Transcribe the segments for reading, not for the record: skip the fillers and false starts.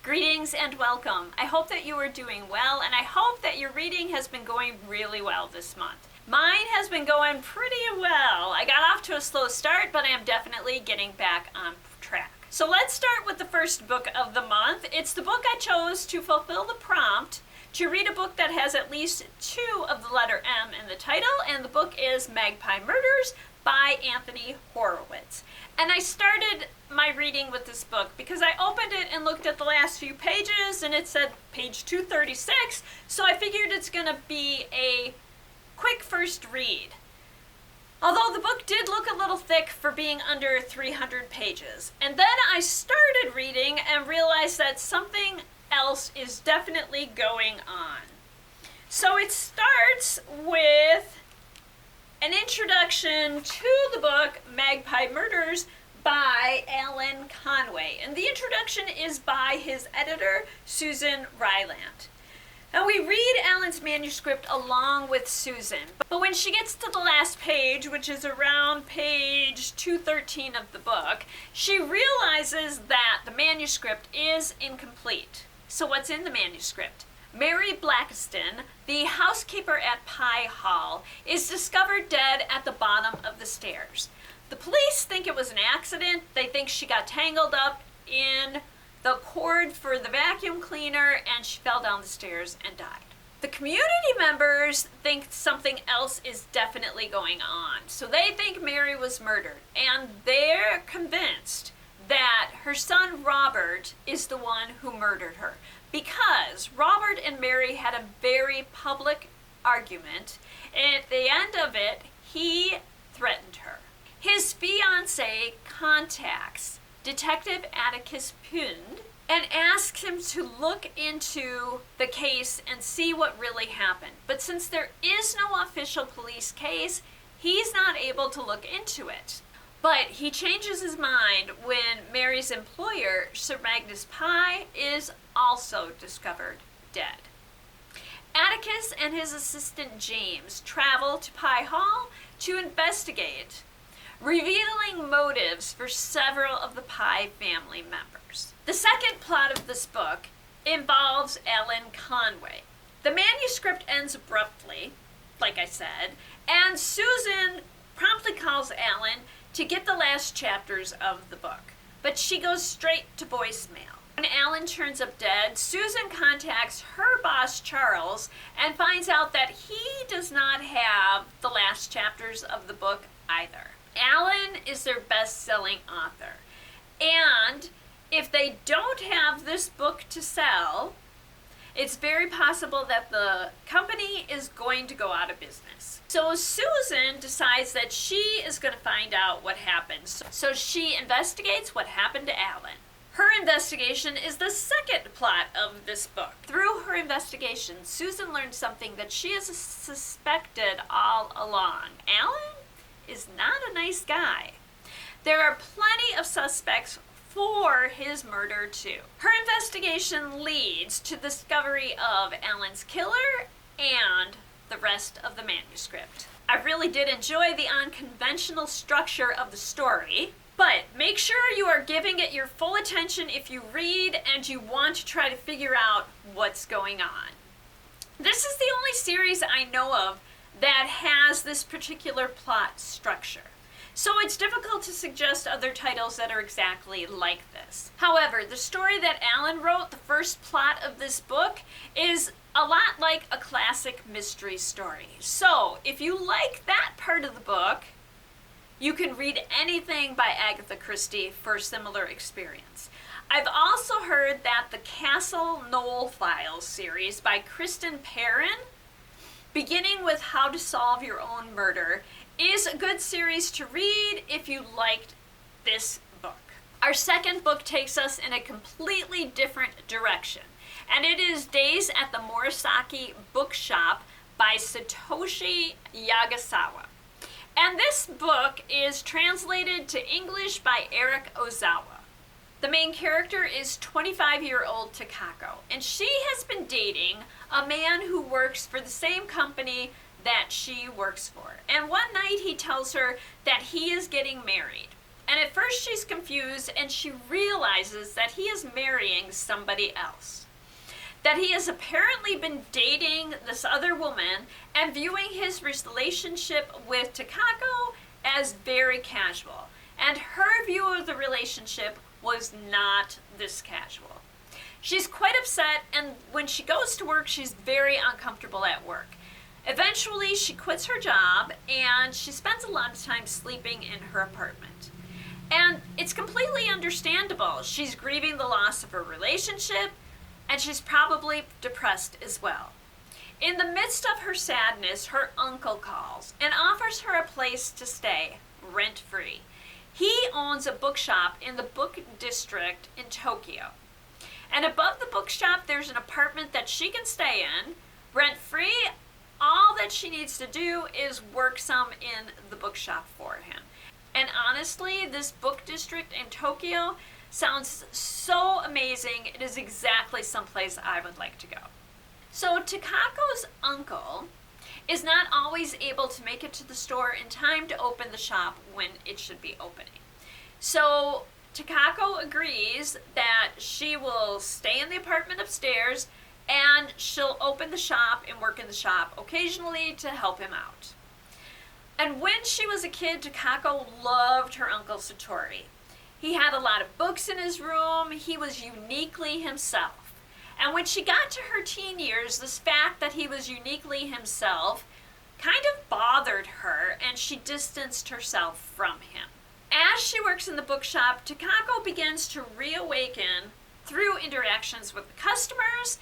Greetings and welcome. I hope that you are doing well, and I hope that your reading has been going really well this month. Mine has been going pretty well. I got off to a slow start, but I am definitely getting back on track. So let's start with the first book of the month. It's the book I chose to fulfill the prompt to read a book that has at least 2 of the letter M in the title, and the book is Magpie Murders by Anthony Horowitz. And I started my reading with this book because I opened it and looked at the last few pages and it said page 236, so I figured it's going to be a quick first read. Although the book did look a little thick for being under 300 pages. And then I started reading and realized that something else is definitely going on. So it starts with an introduction to the book Magpie Murders by Alan Conway. And the introduction is by his editor, Susan Ryland. Now we read Alan's manuscript along with Susan, but when she gets to the last page, which is around page 213 of the book, she realizes that the manuscript is incomplete. So what's in the manuscript? Mary Blackiston, the housekeeper at Pye Hall, is discovered dead at the bottom of the stairs. The police think it was an accident. They think she got tangled up in the cord for the vacuum cleaner and she fell down the stairs and died. The community members think something else is definitely going on. So they think Mary was murdered, and they're convinced that her son Robert is the one who murdered her, because Robert and Mary had a very public argument, and at the end of it, he threatened her. His fiancée contacts Detective Atticus Pund and asks him to look into the case and see what really happened. But since there is no official police case, he's not able to look into it. But he changes his mind when Mary's employer, Sir Magnus Pye, is also discovered dead. Atticus and his assistant James travel to Pye Hall to investigate, revealing motives for several of the Pye family members. The second plot of this book involves Alan Conway. The manuscript ends abruptly, like I said, and Susan promptly calls Alan to get the last chapters of the book, but she goes straight to voicemail. When Alan turns up dead, Susan contacts her boss Charles and finds out that he does not have the last chapters of the book either. Alan is their best-selling author, and if they don't have this book to sell, it's very possible that the company is going to go out of business. So Susan decides that she is going to find out what happened. So she investigates what happened to Alan. Her investigation is the second plot of this book. Through her investigation, Susan learns something that she has suspected all along. Alan is not a nice guy. There are plenty of suspects for his murder too. Her investigation leads to the discovery of Alan's killer and the rest of the manuscript. I really did enjoy the unconventional structure of the story, but make sure you are giving it your full attention if you read and you want to try to figure out what's going on. This is the only series I know of that has this particular plot structure, so it's difficult to suggest other titles that are exactly like this. However, the story that Alan wrote, the first plot of this book, is a lot like a classic mystery story. So if you like that part of the book, you can read anything by Agatha Christie for a similar experience. I've also heard that the Castle Knoll Files series by Kristen Perrin, beginning with How to Solve Your Own Murder, is a good series to read if you liked this book. Our second book takes us in a completely different direction, and it is Days at the Morisaki Bookshop by Satoshi Yagisawa. And this book is translated to English by Eric Ozawa. The main character is 25-year-old Takako, and she has been dating a man who works for the same company that she works for. And one night he tells her that he is getting married. And at first she's confused and she realizes that he is marrying somebody else. That he has apparently been dating this other woman and viewing his relationship with Takako as very casual. And her view of the relationship was not this casual. She's quite upset, and when she goes to work, she's very uncomfortable at work. Eventually, she quits her job, and she spends a lot of time sleeping in her apartment. And it's completely understandable. She's grieving the loss of her relationship, and she's probably depressed as well. In the midst of her sadness, her uncle calls and offers her a place to stay, rent-free. He owns a bookshop in the book district in Tokyo. And above the bookshop, there's an apartment that she can stay in, rent-free. All that she needs to do is work some in the bookshop for him. And honestly, this book district in Tokyo sounds so amazing. It is exactly someplace I would like to go. So Takako's uncle is not always able to make it to the store in time to open the shop when it should be opening. So Takako agrees that she will stay in the apartment upstairs and she'll open the shop and work in the shop occasionally to help him out. And when she was a kid, Takako loved her Uncle Satori. He had a lot of books in his room. He was uniquely himself. And when she got to her teen years, this fact that he was uniquely himself kind of bothered her, and she distanced herself from him. As she works in the bookshop, Takako begins to reawaken through interactions with the customers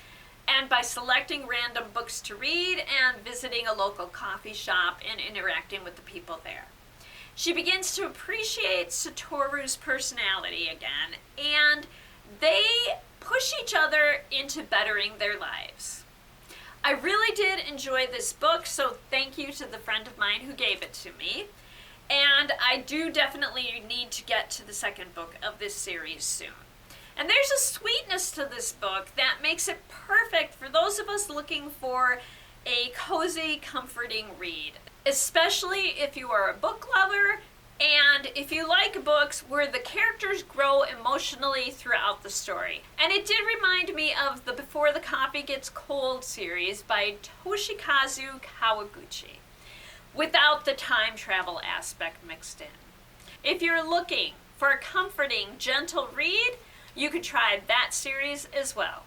and by selecting random books to read and visiting a local coffee shop and interacting with the people there. She begins to appreciate Satoru's personality again, and they push each other into bettering their lives. I really did enjoy this book, so thank you to the friend of mine who gave it to me. And I do definitely need to get to the second book of this series soon. And there's a sweetness to this book that makes it perfect for those of us looking for a cozy, comforting read, especially if you are a book lover and if you like books where the characters grow emotionally throughout the story. And it did remind me of the Before the Coffee Gets Cold series by Toshikazu Kawaguchi, without the time travel aspect mixed in. If you're looking for a comforting, gentle read, you could try that series as well.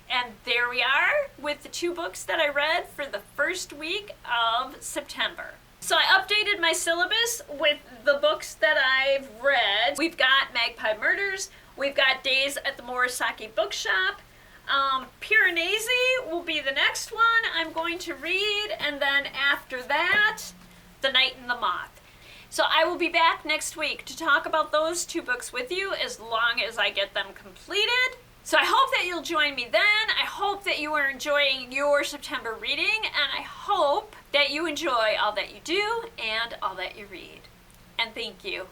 And there we are with the 2 books that I read for the first week of September. So I updated my syllabus with the books that I've read. We've got Magpie Murders, we've got Days at the Morisaki Bookshop, Piranesi will be the next one I'm going to read, and then after that, The Night and the Moth. So I will be back next week to talk about those 2 books with you as long as I get them completed. So I hope that you'll join me then. I hope that you are enjoying your September reading, and I hope that you enjoy all that you do and all that you read. And thank you.